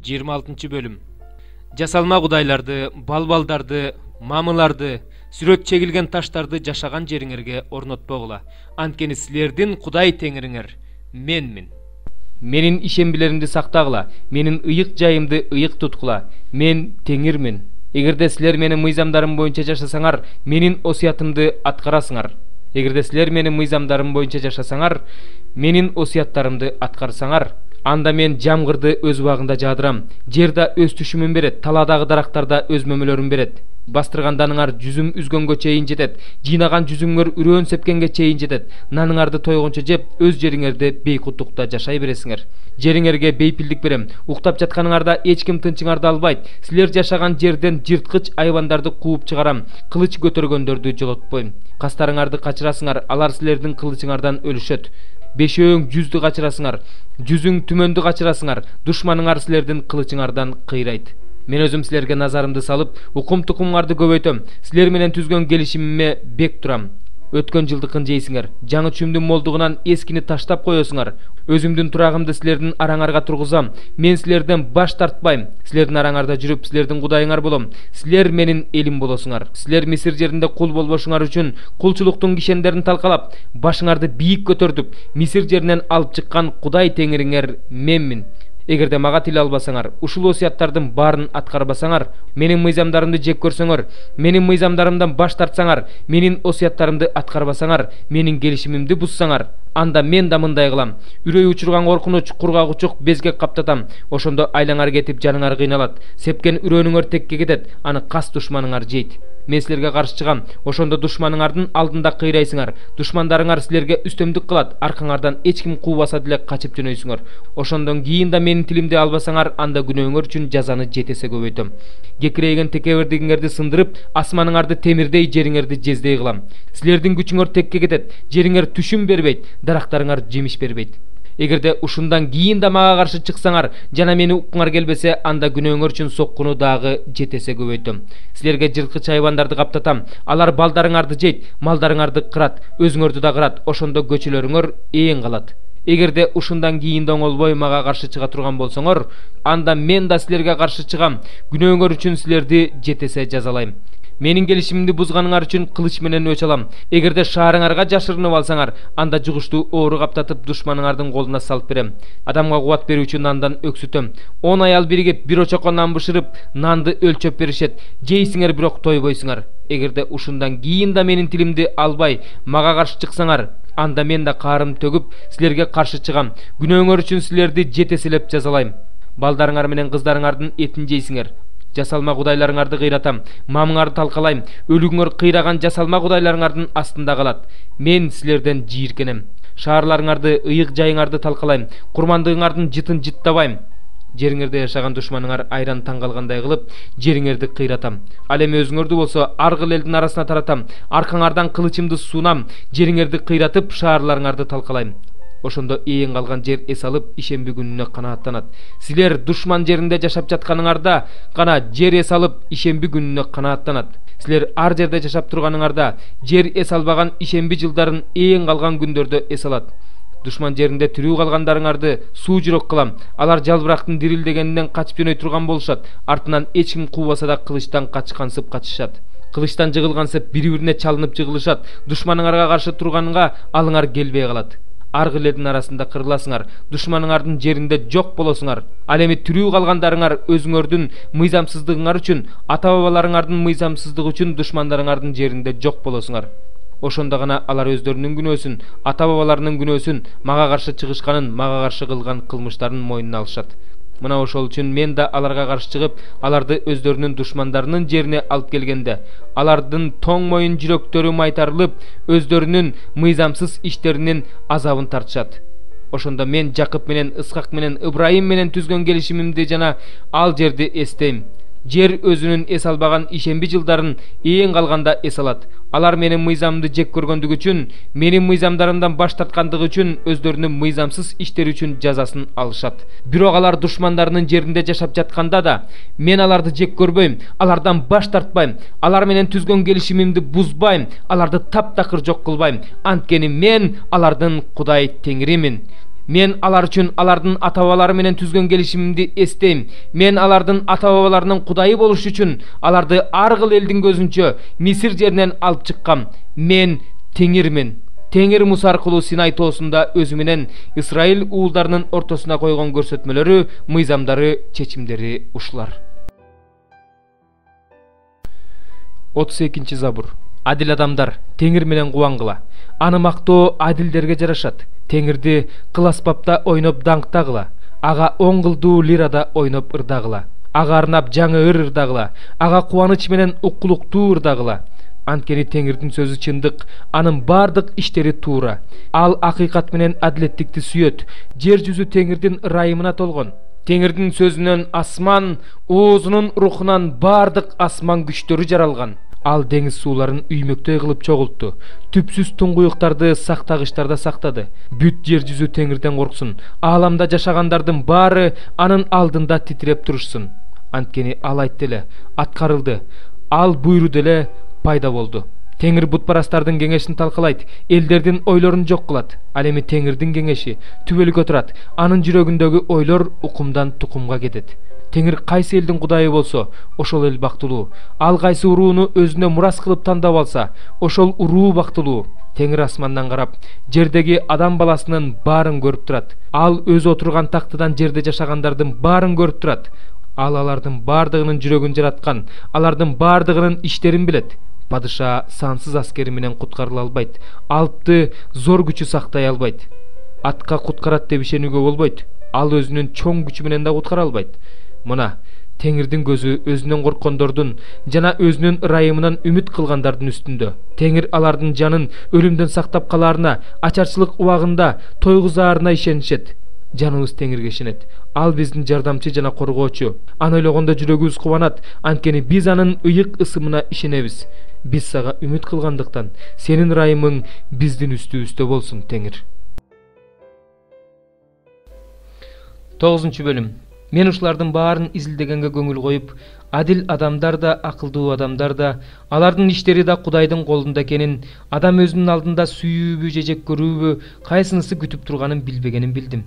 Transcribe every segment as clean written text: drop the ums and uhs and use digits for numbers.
26 bölüm. Жасалма кудайларды, балбалдарды, мамыларды, сүрөт чегилген таштарды жашаган жериңерге орнотпогула. Анткени силердин Кудай теңириңер менмин. Менин ишембилеримди сактагыла, менин ыйык жайымды ыйык туткула. Мен теңирмин. Эгерде силер менин мыйзамдарым боюнча жашасаңар, менин осуятымды аткарасыңар. Эгерде силер менин мыйзамдарым боюнча жашасаңар, менин осуяттарымды аткарсаңар, анда мен жамгырды өз убагында жаадырам. Жерда өз түшүмүн берет, таладагы дарактарда өз мөмөлөрүн берет. Бастырганданыңар жүзүм үзгөнгө чейин жетет, жыйнаган жүзүңөр үрөөн сепкенге чейин жетет. Наныңарды тойгончо жеп, өз жериңерде бейкуттукта жашай бересиңер. Жериңерге бейпилдик берем. Уктап жатканыңарда эч ким тынчыңарды албайт. Силер жашаган жерден жырткыч айвандарды кууп чыгарам. Кылыч көтөргөндөрдү жолотпойм. Кастарыңарды качырасыңар, алар силердин кылычыңардан өлүшөт. Бешөөң жүздү качырасыңар, жүзүң түмөндү качырасыңар, душманыңар силердин кылычыңардан кыйрайт. Мен өзүм силерге назарымды салып, укум тукумуңарды көбөйтөм. Силер менен түзгөн келишимиме бек турам. Өткөн жылдыкын жейсиңер, жаңы чүмдүн молдугунан эскини таштап коесуңар. Өзүмдүн турагымды силердин араңарга тургузам. Мен силерден баш тартпайм. Силердин араңарда жүрүп, силердин кудайыңар болом. Силер менин элим болосуңар. Силер Мисир жеринде кул болбошуңар үчүн кулчулуктун кишендерин талкалап, башыңарды бийик көтөрдүп, Мисир жеринен алып чыккан Кудай теңириңер менмин. Эгерде мага тил албасаңар, ушул осуяттардын баарын аткарбасаңар, менин мыйзамдарымды жек көрсөңөр, менин мыйзамдарымдан баш тартсаңар, менин осуяттарымды аткарбасаңар, менин келишимимди буссаңар, анда мен да мындай кылам. Үрөй учурган коркунуч, кургагучук безгек каптатам. Ошондо айлаңар кетип, жаныңар кыйналат. Сепкен үрөөнүңөр текке кетет, аны кас душманыңар жейт. Мен силерге каршы чыгам. Ошондо душманыңардын алдында кыйрайсыңар. Душмандарыңар силерге үстөмдүк кылат. Аркаңардан эч ким куубаса деле качып жөнөйсүңөр. Ошондон кийин да менин тилимди албасаңар, анда күнөөңөр үчүн жазаны жетесе көбөйтөм. Кекирейген текебердигиңерди сындырып, асманыңарды темирдей, жериңерди жездей кылам. Силердин күчүңөр текке кетет. Жериңер түшүм бербейт, дарактарыңар жемиш бербейт. Эгерде ушундан кийин да мага каршы чыксаңар, жана мени уккуңар келбесе, анда күнөөңөр үчүн соккуну дагы жетесе көбөйтөм. Силерге жырткыч айвандарды каптатам. Алар балдарыңарды жейт, малдарыңарды кырат, өзүңөрдү да кырат. Ошондо көчөлөрүңөр ээн калат. Эгерде ушундан кийин да оңолбой мага каршы чыга турган болсоңор, анда мен да силерге каршы чыгам. Күнөөңөр үчүн силерди жетесе жазалайм. Менин келишимимди бузганыңар үчүн кылыч менен өч алам. Эгерде шаарыңарга жашырынып алсаңар, анда жугуштуу оору каптатып душманыңардын колуна салып берем. Адамга кубат берүүчү нандан өксүтөм. 10 аял биригип, бир очокко нан бышырып, нанды өлчөп беришет. Жейсиңер, бирок тойбойсуңар. Эгерде ушундан кийин да менин тилимди албай, мага каршы чыксаңар, анда мен да каарым төгүп, силерге каршы чыгам. Күнөөңөр үчүн силерди жетеселеп жазалайм. Балдарыңар менен кыздарыңардын этин жейсиңер. Жасалма кудайларыңарды кыйратам, мамыңарды талкалайм. Өлүгүңөр кыйраган жасалма кудайларыңардын астында калат. Мен силерден жийиркенем. Шаарларыңарды, ыйык жайыңарды талкалайм. Курмандыгыңардын жытын жыттабайм. Жериңерде жашаган душманыңар айран таң калгандай кылып, жериңерди кыйратам. Ал эми өзүңөрдү болсо аргыл элдин арасына таратам. Аркаңардан кылычымды суунам, жериңерди кыйратып, шаарларыңарды талкалайм. Ошондо ээн калган жер эс алып, ишемби күнүнө канааттанат. Силер душман жеринде жашап жатканыңарда гана жер эс алып, ишемби күнүнө канааттанат. Силер ар жерде жашап турганыңарда жер эс албаган ишемби жылдарын ээн калган күндөрдө эс алат. Душман жеринде тирүү калгандарыңарды суу жүрөк кылам. Алар жалбырактын дирилдегенинен качып жөнөй турган болушат. Артынан эч ким куубаса да кылычтан качкансып качышат. Кылычтан жыгылгансып бири-бирине чалынып жыгылышат. Душманыңарга каршы турганга алыңар келбей калат. Аргыл элдин арасында кырыласыңар, душманыңардын жеринде жок болосуңар. Ал эми тирүү калгандарыңар өзүңөрдүн мыйзамсыздыгыңар үчүн, ата-бабаларыңардын мыйзамсыздыгы үчүн душмандарыңардын жеринде жок болосуңар. Ошондо гана алар өздөрүнүн күнөөсүн, ата-бабаларынын күнөөсүн, мага каршы чыгышканын, мага каршы кылган кылмыштарын мойнуна алышат. Мына ошол үчүн мен да аларга каршы чыгып, аларды өздөрүнүн душмандарынын жерине алып келгенде, алардын тоң моюн жүрөктөрү майтарылып, өздөрүнүн мыйзамсыз иштеринин азабын тартышат. Ошондо мен Жакып менен, Ысхак менен, Ыбрайым менен түзгөн келишимимди жана ал жерди эстейм. Жер өзүнүн эс албаган ишемби жылдарын ээн калганда эс алат. Алар менин мыйзамымды жек көргөндүгү үчүн, менин мыйзамдарымдан баш тарткандыгы үчүн өздөрүнүн мыйзамсыз иштери үчүн жазасын алышат. Бирок алар душмандарынын жеринде жашап жатканда да мен аларды жек көрбөйм, алардан баш тартпайм, алар менен түзгөн келишимимди бузбайм, аларды таптакыр жок кылбайм. Анткени мен алардын Кудай теңиримин. Мен алар үчүн алардын ата-бабалары менен түзгөн келишимимди эстейм. Мен алардын ата-бабаларынын кудайы болуш үчүн аларды ар кыл элдин көзүнчө Мисир жеринен алып чыккам. Мен Теңирмин. Теңир Муса аркылуу Синай тоосунда өзү менен Исраил уулдарынын ортосуна койгон көрсөтмөлөрү, мыйзамдары, чечимдери ушулар. 32 Забур. Адил адамдар Теңир менен кубангыла. Аны мактоо адилдерге жарашат. Теңирди кыл аспапта ойноп даңктагыла. Ага 10 кылдуу лирада ойноп ырдагыла. Ага арнап жаңы ырдагыла. Ага кубаныч менен укулуктуу ырдагыла. Анткени Теңирдин сөзү чындык, анын бардык иштери туура. Ал акыйкат менен адилеттикти сүйөт. Жер жүзү Теңирдин ырайымына толгон. Теңирдин сөзүнөн асман, оозунун рухунан бардык асман күчтөрү жаралган. Ал деңиз сууларын үймөктөй кылып чогултту. Түпсүз туңгуюктарды сактагычтарда сактады. Бүт жер жүзү Теңирден корксун. Ааламда жашагандардын баары анын алдында титиреп турушсун. Анткени ал айтты эле, аткарылды. Ал буйруду эле, пайда болду. Теңир бутпарастардын кеңешин талкалайт, элдердин ойлорун жок кылат. Ал эми Теңирдин кеңеши түбөлүккө турат. Анын жүрөгүндөгү ойлор укумдан тукумга кетет. Теңир кайсы элдин кудайы болсо, ошол эл бактылуу. Ал кайсы урууну өзүнө мурас кылып тандап алса, ошол уруу бактылуу. Теңир асмандан карап, жердеги адам баласынын баарын көрүп турат. Ал өзү отурган тактыдан жерде жашагандардын баарын көрүп турат. Ал алардын бардыгынын жүрөгүн жараткан, алардын бардыгынын иштерин билет. Падыша сансыз аскери менен куткарыла албайт. Алпты зор күчү сактай албайт. Атка куткарат деп ишенүүгө болбойт. Ал өзүнүн чоң күчү менен да куткара албайт. Мына Теңирдин көзү өзүнөн корккондордун жана өзүнүн ырайымынан үмүт кылгандардын үстүндө. Теңир алардын жанын өлүмдөн сактап калаарына, ачарчылык убагында тойгузаарына ишенишет. Жаныбыз Теңирге ишенет. Ал биздин жардамчы жана коргоочу. Аны ойлогондо жүрөгүбүз кубанат, анткени биз анын ыйык ысымына ишенебиз. Биз сага үмүт кылгандыктан сенин ырайымың биздин үстүбүздө болсун, Теңир. 9 бөлүм. Мен ушулардын баарын изилдегенге көңүл коюп, адил адамдар да, акылдуу адамдар да, алардын иштери да Кудайдын колунда экенин, адам өзүнүн алдында сүйүүбү же жек көрүүбү, кайсынысы күтүп турганын билбегенин билдим.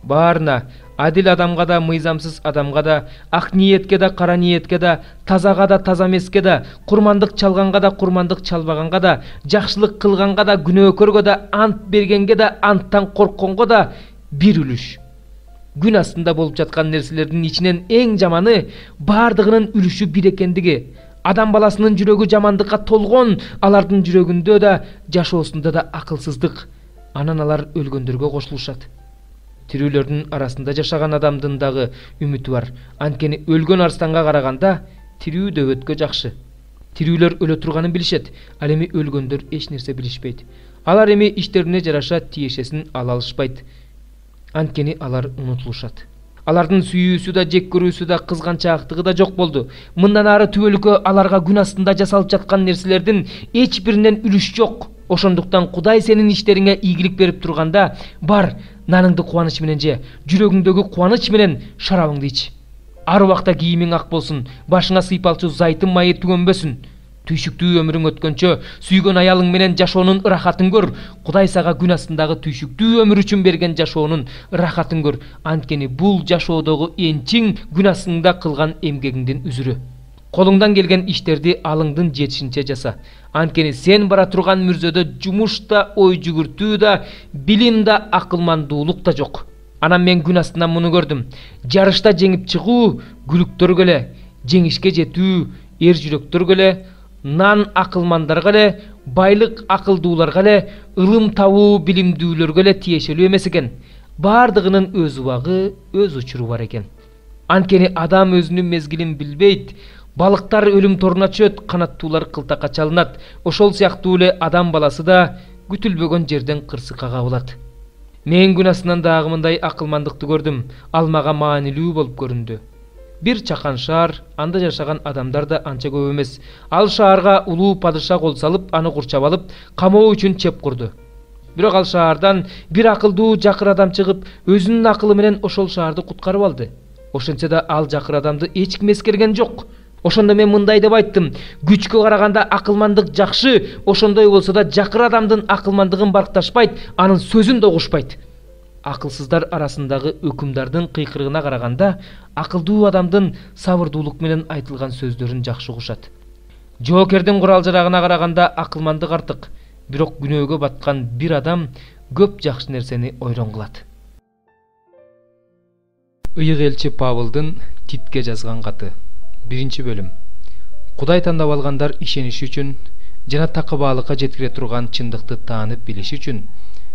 Баарына, адил адамга да, мыйзамсыз адамга да, ак ниетке да, кара ниетке да, тазага да, таза эмеске да, курмандык чалганга да, курмандык чалбаганга да, жакшылык кылганга да, күнөөкөргө да, ант бергенге да, анттан коркконго да бир үлүш. Күн астында болуп жаткан нерселердин ичинен эң жаманы бардыгынын үлүшү бир экендиги. Адам баласынын жүрөгү жамандыкка толгон, алардын жүрөгүндө да, жашоосунда да акылсыздык. Анан алар өлгөндөргө кошулушат. Тирүүлөрдүн арасында жашаган адамдын дагы үмүтү бар. Анткени өлгөн арстанга караганда тирүү дөбөткө жакшы. Тирүүлөр өлө турганын билишет, ал эми өлгөндөр эч нерсе билишпейт. Алар эми иштерине жараша тиешесин ала алышпайт. Анткени алар унутулушат. Алардын сүйүүсү да, жек көрүүсү да, кызганчаактыгы да жок болду. Мындан ары түбөлүккө аларга күн астында жасалып жаткан нерселердин эч биринен үлүш жок. Ошондуктан Кудай сенин иштериңе ийгилик берип турганда, бар, наныңды кубаныч менен же, жүрөгүңдөгү кубаныч менен шарабыңды ич. Ар убакта кийимиң ак болсун, башыңа сыйпалчу зайтын майы түгөнбөсүн. Түйшүктүү өмүрүң өткөнчө сүйгөн аялың менен жашоонун ырахатын көр. Кудай сага күн астындагы түйшүктүү өмүр үчүн берген жашоонун ырахатын көр. Анткени бул жашоодогу энчиң күн астында кылган эмгегиңдин үзүрү. Колуңдан келген иштерди алыңдын жетишинче жаса. Анткени сен бара турган мүрзөдө жумуш да, ой жүгүртүү да, билим да, акылмандуулук да жок. Анан мен күн астынан муну көрдүм. Жарышта жеңип чыгуу күлүктөргө эле, жеңишке жетүү эр жүрөктөргө эле, нан акылмандарга эле, байлык акылдууларга эле, ылым табуу билимдүүлөргө эле тиешелүү эмес экен. Бардыгынын өз убагы, өз учуру бар экен. Анткени адам өзүнүн мезгилин билбейт. Балыктар өлүм торуна түшөт, канаттуулар кылтакка чалынат. Ошол сыяктуу эле адам баласы да күтүлбөгөн жерден кырсыкка кабылат. Мен күн астынан дагы мындай акылмандыкты көрдүм. Ал мага маанилүү болуп көрүндү. Бир чакан шаар, анда жашаган адамдар да анча көп эмес. Ал шаарга улуу падыша кол салып, аны курчап алып, камоо үчүн чеп курду. Бирок ал шаардан бир акылдуу жакыр адам чыгып, өзүнүн акылы менен ошол шаарды куткарып алды. Ошентсе да ал жакыр адамды эч ким эскерген жок. Ошондо мен мындай деп айттым: күчкө караганда акылмандык жакшы, ошондой болсо да жакыр адамдын акылмандыгын баркташпайт, анын сөзүн да угушпайт. Акылсыздар арасындагы өкүмдардын кыйкырыгына караганда, акылдуу адамдын сабырдуулук менен айтылган сөздөрүн жакшы угушат. Жоокердин курал-жарагына караганда акылмандык артык, бирок күнөөгө баткан бир адам көп жакшы нерсени ойрон кылат. Ыйык элчи Павылдын Титке жазган каты. 1-бөлүм. Кудай тандап алгандар ишениши үчүн жана такыбаалыкка жеткире турган чындыкты таанып билиши үчүн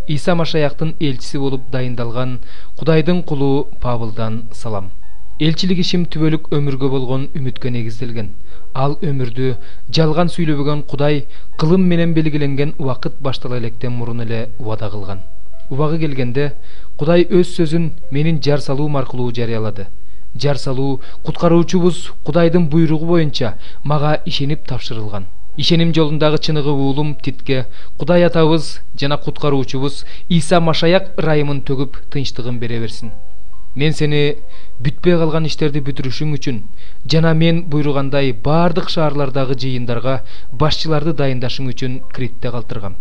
Иса Машаяктын элчиси болуп дайындалган Кудайдын кулу Павылдан салам. Элчилик ишим түбөлүк өмүргө болгон үмүткө негизделген. Ал өмүрдү жалган сүйлөбөгөн Кудай кылым менен белгиленген убакыт баштала электен мурун эле убада кылган. Убагы келгенде Кудай өз сөзүн менин жар салуум аркылуу жарыялады. Жар салуу куткаруучубуз Кудайдын буйругу боюнча мага ишенип тапшырылган. Ишеним жолундагы чыныгы уулум Титке Кудай атабыз жана куткаруучубуз Иса Машаяк ырайымын төгүп тынчтыгын бере берсин. Мен сени бүтпөй калган иштерди бүтүрүшүң үчүн жана мен буйругандай бардык шаарлардагы жыйындарга башчыларды дайындашың үчүн Критте калтыргам.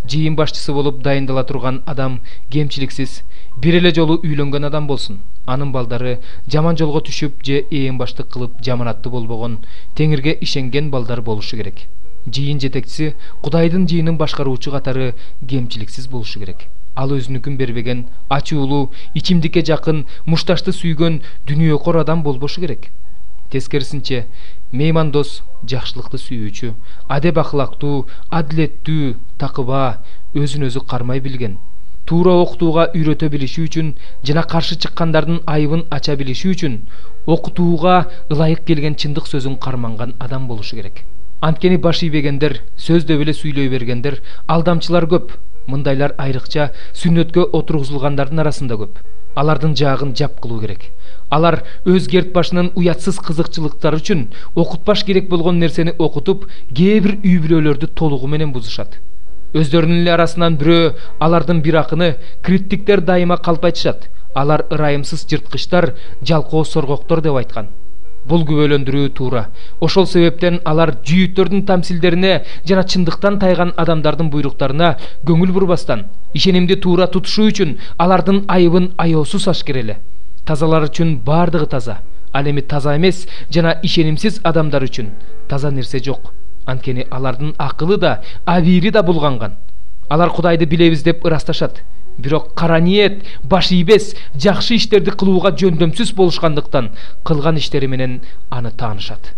Жыйын башчысы болуп дайындала турган адам кемчиликсиз, бир эле жолу үйлөнгөн адам болсун. Анын балдары жаман жолго түшүп же ээн баштык кылып жаманаттуу болбогон, Теңирге ишенген балдар болушу керек. Жыйын жетекчиси Кудайдын жыйынын башкаруучу катары кемчиликсиз болушу керек. Ал өзүнүкүн бербеген, ачуулуу, ичимдикке жакын, мушташты сүйгөн, дүнүйөкор адам болбошу керек. Тескерисинче, меймандос, жакшылыкты сүйүүчү, адеп акылактуу, адилеттүү, такыба, өзүн өзү кармай билген, туура окутууга үйрөтө билиши үчүн жана каршы чыккандардын айыбын ача билиши үчүн окутууга ылайык келген чындык сөзүн карманган адам болушу керек. Анткени баш ийбегендер, сөздө эле сүйлөй бергендер, алдамчылар көп. Мындайлар айрыкча сүннөткө отургузулгандардын арасында көп. Алардын жаагын жап кылуу керек. Алар өз керт башынын уятсыз кызыкчылыктары үчүн окутпаш керек болгон нерсени окутуп, кээ бир үй бүлөлөрдү толугу менен бузушат. Өздөрүнүн эле арасынан бирөө алардын бир акыны криттиктер дайыма калп айтышат. Алар ырайымсыз жырткычтар, жалкоо соргоктор деп айткан. Бул күбөлөндүрүү туура. Ошол себептен алар жүйүттөрдүн тамсилдерине жана чындыктан тайган адамдардын буйруктарына көңүл бурбастан, ишенимди туура тутушу үчүн алардын айыбын аеосуз ашкер эле. Тазалар үчүн бардыгы таза. Ал эми таза эмес жана ишенимсиз адамдар үчүн таза нерсе жок. Анткени алардын акылы да, абийири да булганган. Алар Кудайды билебиз деп ырасташат. Бирок кара ниет, баш ийбес, жакшы иштерди кылууга жөндөмсүз болушкандыктан кылган иштери менен аны таанышат.